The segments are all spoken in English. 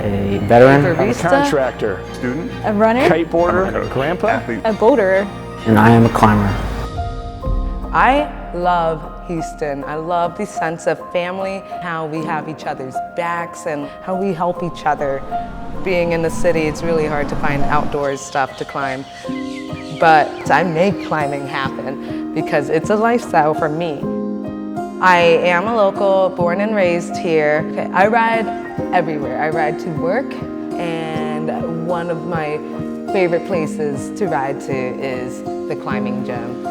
a veteran, I'm a contractor, student, a runner, kiteboarder, grandpa, athlete, a boulderer, and I am a climber. I love Houston. I love the sense of family, how we have each other's backs and how we help each other. Being in the city, it's really hard to find outdoors stuff to climb. But I make climbing happen because it's a lifestyle for me. I am a local, born and raised here. I ride everywhere. I ride to work, and one of my favorite places to ride to is the climbing gym.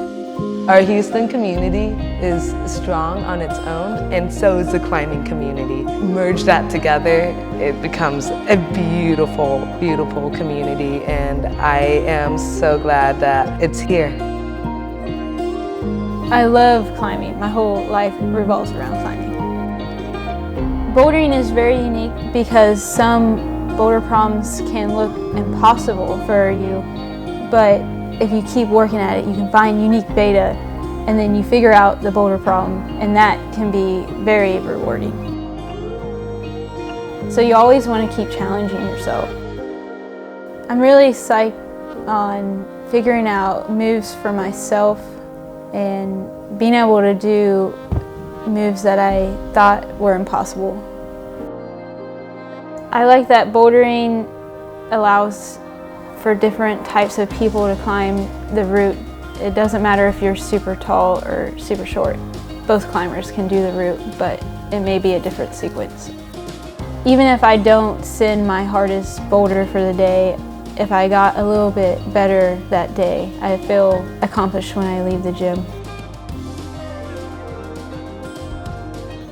Our Houston community is strong on its own, and so is the climbing community. Merge that together, it becomes a beautiful, beautiful community, and I am so glad that it's here. I love climbing. My whole life revolves around climbing. Bouldering is very unique because some boulder problems can look impossible for you, but if you keep working at it, you can find unique beta, and then you figure out the boulder problem, and that can be very rewarding. So you always want to keep challenging yourself. I'm really psyched on figuring out moves for myself and being able to do moves that I thought were impossible. I like that bouldering allows for different types of people to climb the route. It doesn't matter if you're super tall or super short. Both climbers can do the route, but it may be a different sequence. Even if I don't send my hardest boulder for the day, if I got a little bit better that day, I feel accomplished when I leave the gym.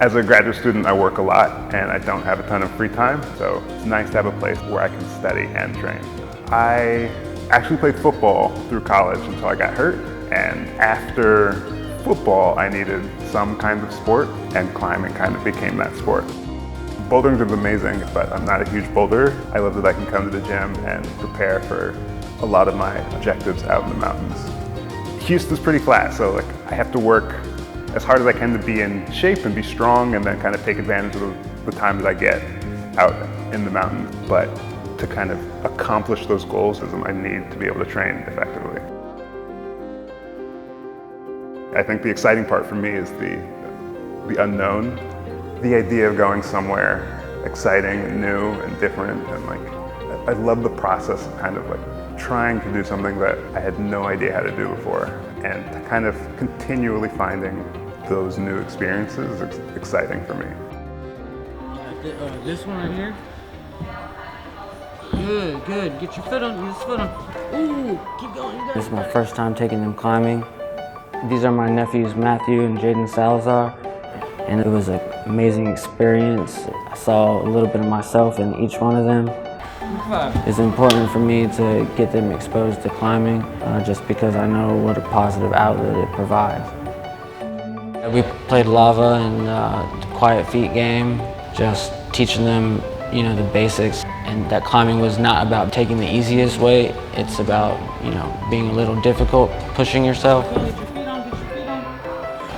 As a graduate student, I work a lot and I don't have a ton of free time, so it's nice to have a place where I can study and train. I actually played football through college until I got hurt, and after football I needed some kind of sport, and climbing kind of became that sport. Bouldering is amazing, but I'm not a huge boulderer. I love that I can come to the gym and prepare for a lot of my objectives out in the mountains. Houston's pretty flat, so I have to work as hard as I can to be in shape and be strong, and then kind of take advantage of the time that I get out in the mountains. But to kind of accomplish those goals, I need to be able to train effectively. I think the exciting part for me is the unknown. The idea of going somewhere exciting and new and different, and I love the process of kind of trying to do something that I had no idea how to do before, and kind of continually finding those new experiences is exciting for me. This one right here. Good, good. Get your foot on, get your foot on. Ooh, keep going. This is my first time taking them climbing. These are my nephews Matthew and Jaden Salazar, and it was an amazing experience. I saw a little bit of myself in each one of them. It's important for me to get them exposed to climbing just because I know what a positive outlet it provides. We played lava and the quiet feet game, just teaching them the basics, and that climbing was not about taking the easiest way. It's about being a little difficult, pushing yourself.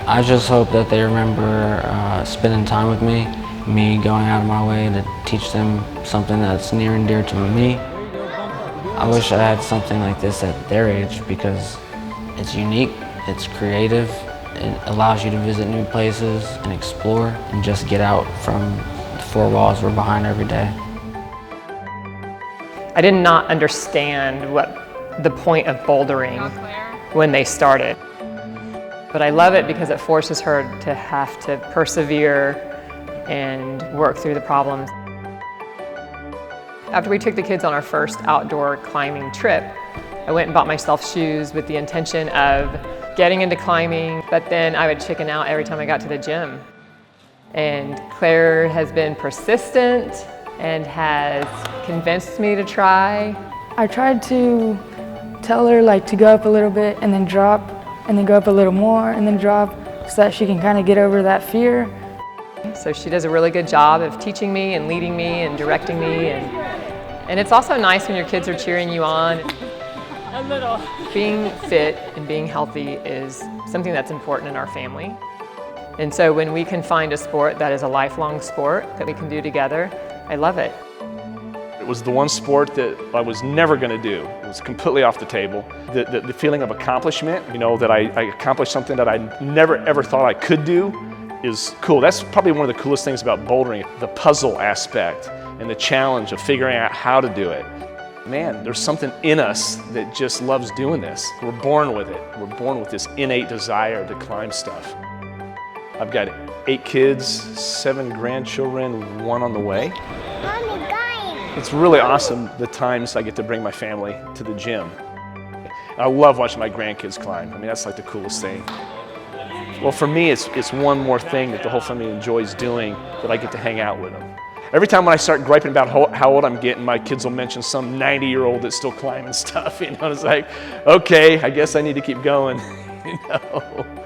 I just hope that they remember spending time with me going out of my way to teach them something that's near and dear to me. I wish I had something like this at their age because it's unique, it's creative, it allows you to visit new places and explore and just get out from the four walls we're behind every day. I did not understand what the point of bouldering when they started. But I love it because it forces her to have to persevere and work through the problems. After we took the kids on our first outdoor climbing trip, I went and bought myself shoes with the intention of getting into climbing, but then I would chicken out every time I got to the gym. And Claire has been persistent and has convinced me to try. I tried to tell her to go up a little bit and then drop, and then go up a little more and then drop, so that she can kind of get over that fear. So she does a really good job of teaching me and leading me and directing me, and it's also nice when your kids are cheering you on. A little. Being fit and being healthy is something that's important in our family. And so when we can find a sport that is a lifelong sport that we can do together, I love it. It was the one sport that I was never going to do. It was completely off the table. The feeling of accomplishment, you know, that I accomplished something that I never ever thought I could do is cool. That's probably one of the coolest things about bouldering, the puzzle aspect and the challenge of figuring out how to do it. Man, there's something in us that just loves doing this. We're born with it. We're born with this innate desire to climb stuff. I've got 8 kids, 7 grandchildren, 1 on the way. It's really awesome the times I get to bring my family to the gym. I love watching my grandkids climb. I mean, that's like the coolest thing. Well, for me, it's one more thing that the whole family enjoys doing, that I get to hang out with them. Every time when I start griping about how old I'm getting, my kids will mention some 90-year-old that's still climbing stuff. You know, it's like, okay, I guess I need to keep going. You know.